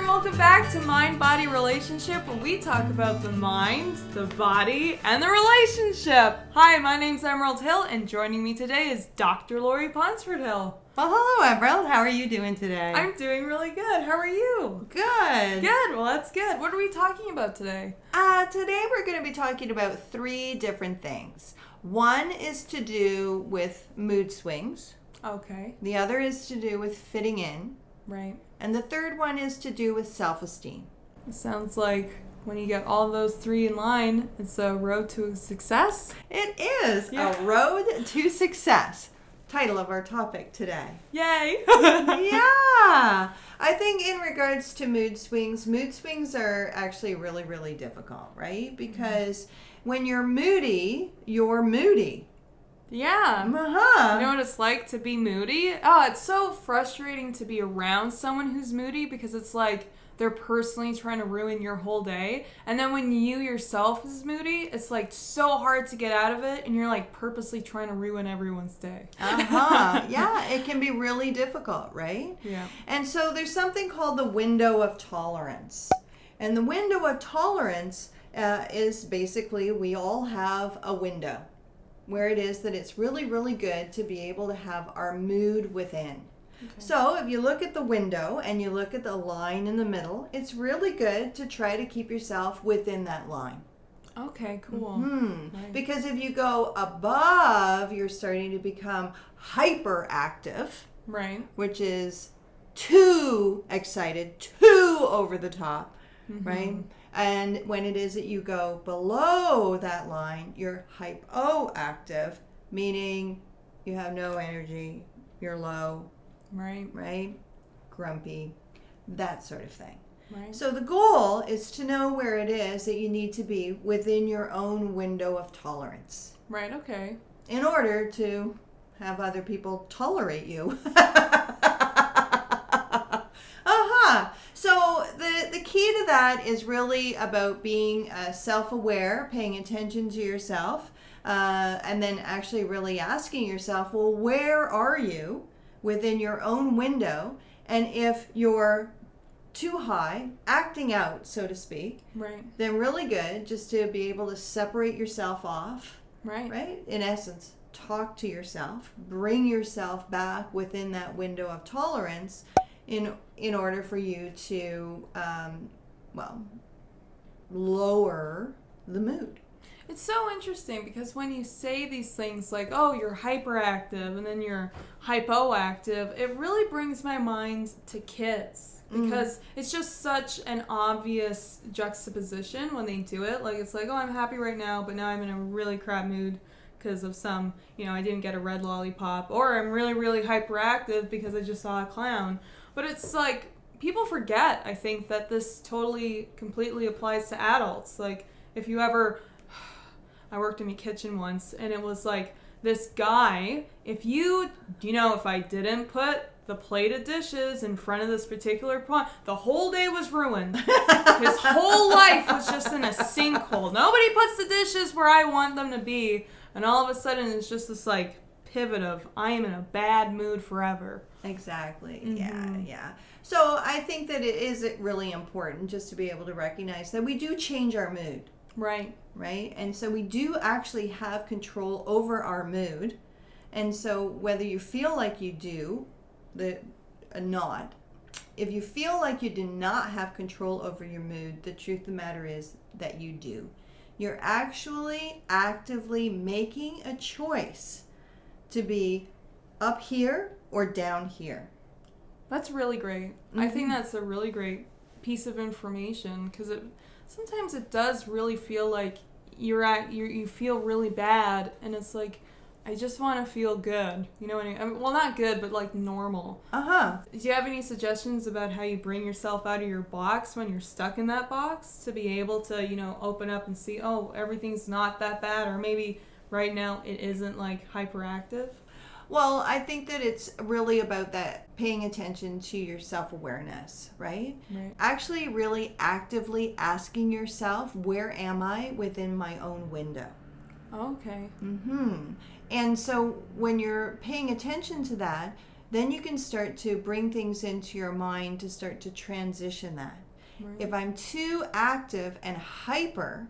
welcome back to Mind Body Relationship, where we talk about the mind, the body, and the relationship. Hi, my name's Emerald Hill, and joining me today is Dr. Laurie Ponsford Hill. Well, hello, Emerald. How are you doing today? I'm doing really good. How are you? Good. Good. Well, that's good. What are we talking about today? Today we're going to be talking about 3 different things. One is to do with mood swings. Okay. The other is to do with fitting in. Right. And the third one is to do with self-esteem. It sounds like when you get all those 3 in line, it's a road to success. It is a road to success. Title of our topic today. Yay! Yeah! I think in regards to mood swings are actually really, really difficult, right? Because when you're moody, you're moody. Yeah. Uh-huh. You know what it's like to be moody? Oh, it's so frustrating to be around someone who's moody because it's like they're personally trying to ruin your whole day. And then when you yourself is moody, it's like so hard to get out of it and you're like purposely trying to ruin everyone's day. Uh-huh. Yeah, it can be really difficult, right? Yeah. And so there's something called the window of tolerance. And the window of tolerance is basically we all have a window where it is that it's really, really good to be able to have our mood within. Okay. So if you look at the window and you look at the line in the middle, it's really good to try to keep yourself within that line. Okay, cool. Mm-hmm. Nice. Because if you go above, you're starting to become hyperactive. Right. Which is too excited, too over the top, right? And when it is that you go below that line, you're hypoactive, meaning you have no energy, you're low, right? Grumpy, that sort of thing. Right. So the goal is to know where it is that you need to be within your own window of tolerance. Right, okay. In order to have other people tolerate you. So the key to that is really about being self-aware, paying attention to yourself, and then actually really asking yourself, well, where are you within your own window? And if you're too high, acting out, so to speak, right, then really good just to be able to separate yourself off, right? In essence, talk to yourself, bring yourself back within that window of tolerance in order for you to, lower the mood. It's so interesting because when you say these things like, oh, you're hyperactive and then you're hypoactive, it really brings my mind to kids because it's just such an obvious juxtaposition when they do it. Like, it's like, oh, I'm happy right now, but now I'm in a really crap mood because of some, I didn't get a red lollipop, or I'm really, really hyperactive because I just saw a clown. But it's like, people forget, I think, that this totally, completely applies to adults. Like, if you ever, I worked in a kitchen once, and it was like, this guy, if I didn't put the plate of dishes in front of this particular pot, the whole day was ruined. His whole life was just in a sinkhole. Nobody puts the dishes where I want them to be, and all of a sudden, it's just this, like, pivot of, I am in a bad mood forever. Exactly. Yeah. So I think that it is really important just to be able to recognize that we do change our mood. Right. And so we do actually have control over our mood. And so whether you feel like you do, not, if you feel like you do not have control over your mood, the truth of the matter is that you do. You're actually actively making a choice to be up here or down here. That's really great. I think that's a really great piece of information because sometimes it does really feel like you feel really bad, and it's like, I just want to feel good. You know what I mean? Well, not good, but like normal. Do you have any suggestions about how you bring yourself out of your box when you're stuck in that box to be able to, open up and see, oh, everything's not that bad, or maybe right now it isn't like hyperactive? Well, I think that it's really about that paying attention to your self-awareness, right? Actually really actively asking yourself, where am I within my own window? Okay. And so when you're paying attention to that, then you can start to bring things into your mind to start to transition that. Right. If I'm too active and hyper,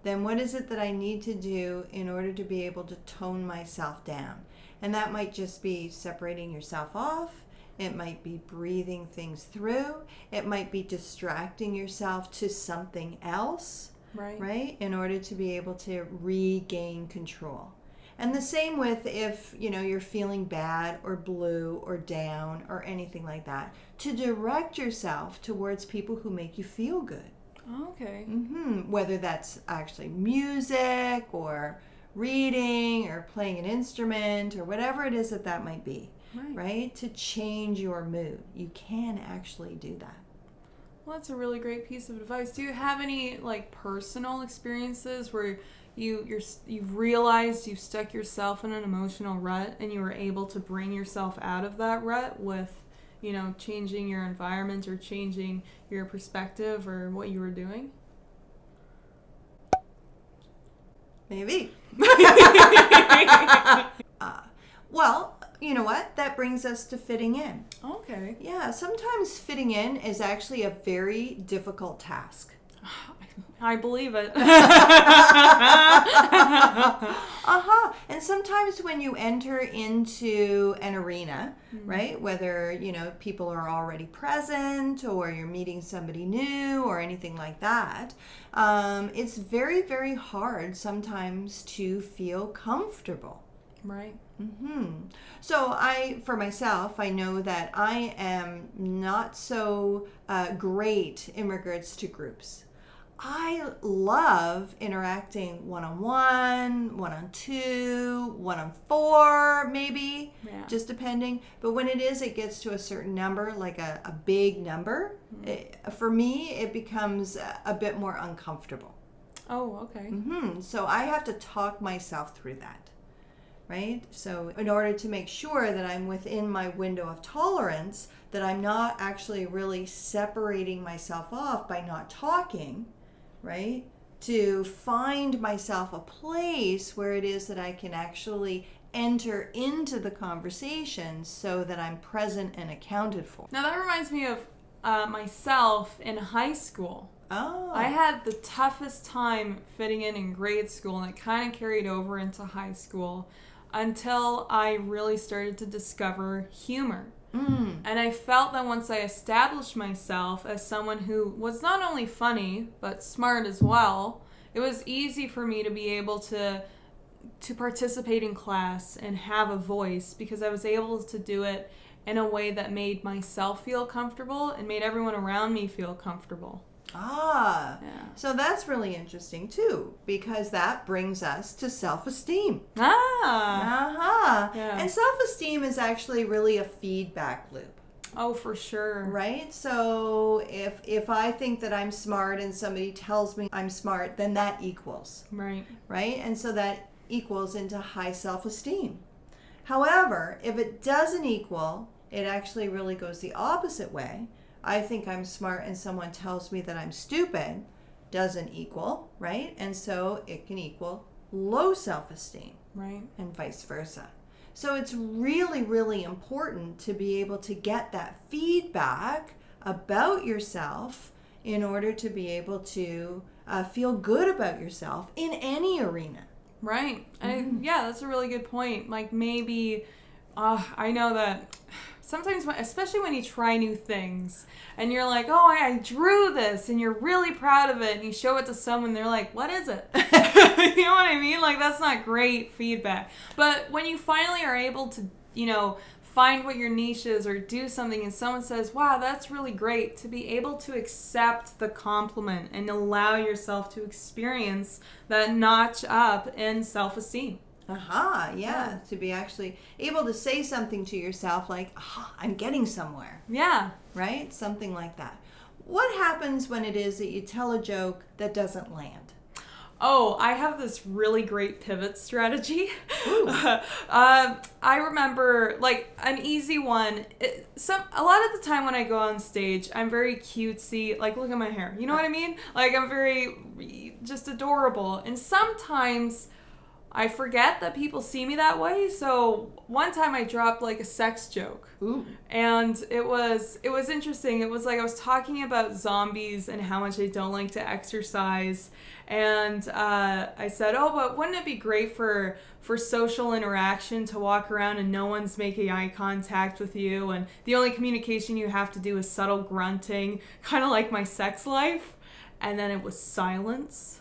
then what is it that I need to do in order to be able to tone myself down? And that might just be separating yourself off. It might be breathing things through. It might be distracting yourself to something else, right? In order to be able to regain control. And the same with if, you're feeling bad or blue or down or anything like that, to direct yourself towards people who make you feel good. Okay. Whether that's actually music or reading or playing an instrument or whatever it is that might be, right? To change your mood. You can actually do that. Well, that's a really great piece of advice. Do you have any personal experiences where you've realized you've stuck yourself in an emotional rut and you were able to bring yourself out of that rut with, changing your environment or changing your perspective or what you were doing? Maybe. Well, you know what? That brings us to fitting in. Okay. Yeah, sometimes fitting in is actually a very difficult task. I believe it. And sometimes when you enter into an arena, right, whether, people are already present or you're meeting somebody new or anything like that, it's very, very hard sometimes to feel comfortable. Right. So for myself, I know that I am not so great in regards to groups. I love interacting one-on-one, one-on-two, one-on-four, maybe, just depending. But when it gets to a certain number, like a big number, for me, it becomes a bit more uncomfortable. Oh, okay. So I have to talk myself through that, right? So in order to make sure that I'm within my window of tolerance, that I'm not actually really separating myself off by not talking, right? To find myself a place where it is that I can actually enter into the conversation so that I'm present and accounted for. Now that reminds me of myself in high school. Oh. I had the toughest time fitting in grade school, and it kind of carried over into high school until I really started to discover humor. And I felt that once I established myself as someone who was not only funny, but smart as well, it was easy for me to be able to participate in class and have a voice because I was able to do it in a way that made myself feel comfortable and made everyone around me feel comfortable. So that's really interesting too, because that brings us to self-esteem. And self-esteem is actually really a feedback loop. Oh, for sure. Right? So if I think that I'm smart and somebody tells me I'm smart, then that equals. Right. Right? And so that equals into high self-esteem. However, if it doesn't equal, it actually really goes the opposite way. I think I'm smart and someone tells me that I'm stupid, doesn't equal, right? And so it can equal low self-esteem. Right. And vice versa. So it's really, really important to be able to get that feedback about yourself in order to be able to feel good about yourself in any arena. Right. That's a really good point. Maybe, I know that sometimes, especially when you try new things and you're like, oh, I drew this, and you're really proud of it, and you show it to someone, they're like, what is it? You know what I mean? That's not great feedback. But when you finally are able to, find what your niche is or do something and someone says, wow, that's really great, to be able to accept the compliment and allow yourself to experience that notch up in self-esteem. To be actually able to say something to yourself like, I'm getting somewhere. Yeah. Right? Something like that. What happens when it is that you tell a joke that doesn't land? Oh, I have this really great pivot strategy. I remember, an easy one. A lot of the time when I go on stage, I'm very cutesy. Look at my hair. You know what I mean? I'm very just adorable. And sometimes I forget that people see me that way. So one time I dropped like a sex joke. Ooh. And it was interesting. It was like I was talking about zombies and how much I don't like to exercise. And I said, oh, but wouldn't it be great for social interaction to walk around and no one's making eye contact with you, and the only communication you have to do is subtle grunting, kind of like my sex life. And then it was silence.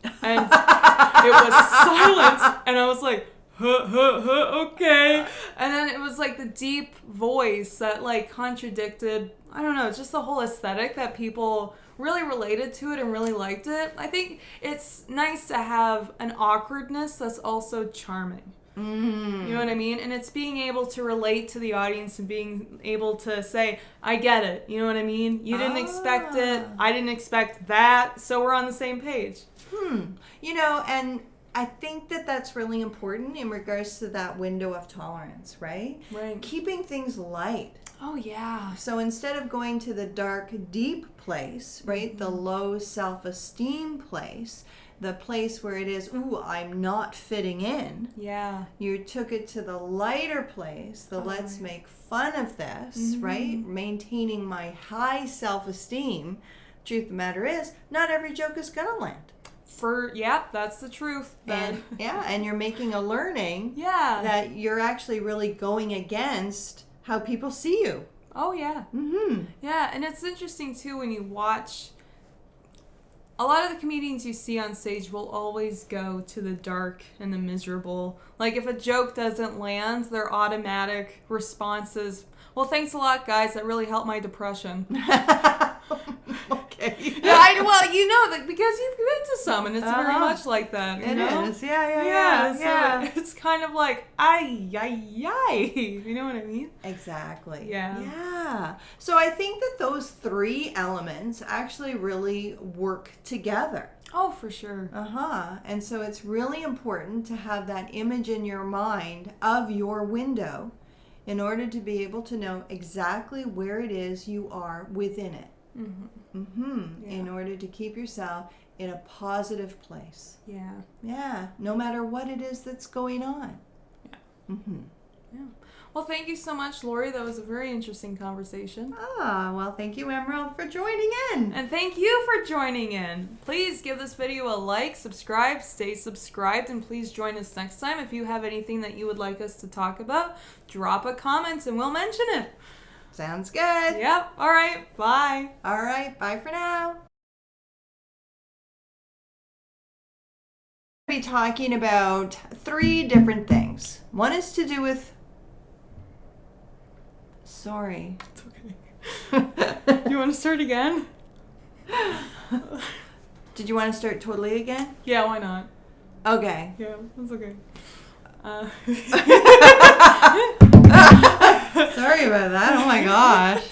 And it was silence. And I was like, okay. And then it was like the deep voice that like contradicted, I don't know, just the whole aesthetic that people really related to it and really liked it. I think it's nice to have an awkwardness that's also charming. You know what I mean? And it's being able to relate to the audience and being able to say, I get it. You know what I mean? You didn't expect it. I didn't expect that. So we're on the same page. You know, and I think that that's really important in regards to that window of tolerance, right? Right. Keeping things light. Oh, yeah. So instead of going to the dark, deep place, right, the low self-esteem place, the place where it is, ooh, I'm not fitting in. Yeah. You took it to the lighter place, the let's make fun of this, right? Maintaining my high self-esteem. Truth of the matter is, not every joke is going to land. That's the truth. And and you're making a learning that you're actually really going against how people see you. Oh, yeah. Yeah, and it's interesting, too, when you watch. A lot of the comedians you see on stage will always go to the dark and the miserable. Like, if a joke doesn't land, their automatic response is, well, thanks a lot, guys. That really helped my depression. Okay. Yeah, well, you know, that because you've been to some, and it's very much like that. It is. Yeah. So it's kind of like, ay. You know what I mean? Exactly. Yeah. So I think that those three elements actually really work together. Oh, for sure. And so it's really important to have that image in your mind of your window in order to be able to know exactly where it is you are within it. In order to keep yourself in a positive place. Yeah. No matter what it is that's going on. Yeah. Well, thank you so much, Laurie. That was a very interesting conversation. Well, thank you, Emerald, for joining in. And thank you for joining in. Please give this video a like, subscribe, stay subscribed, and please join us next time. If you have anything that you would like us to talk about, drop a comment and we'll mention it. Sounds good. Yep. All right. Bye. All right. Bye for now. We'll be talking about 3 different things. One is to do with... Sorry. It's okay. You want to start again? Did you want to start totally again? Yeah, why not? Okay. Yeah, that's okay. Sorry about that. Oh my gosh.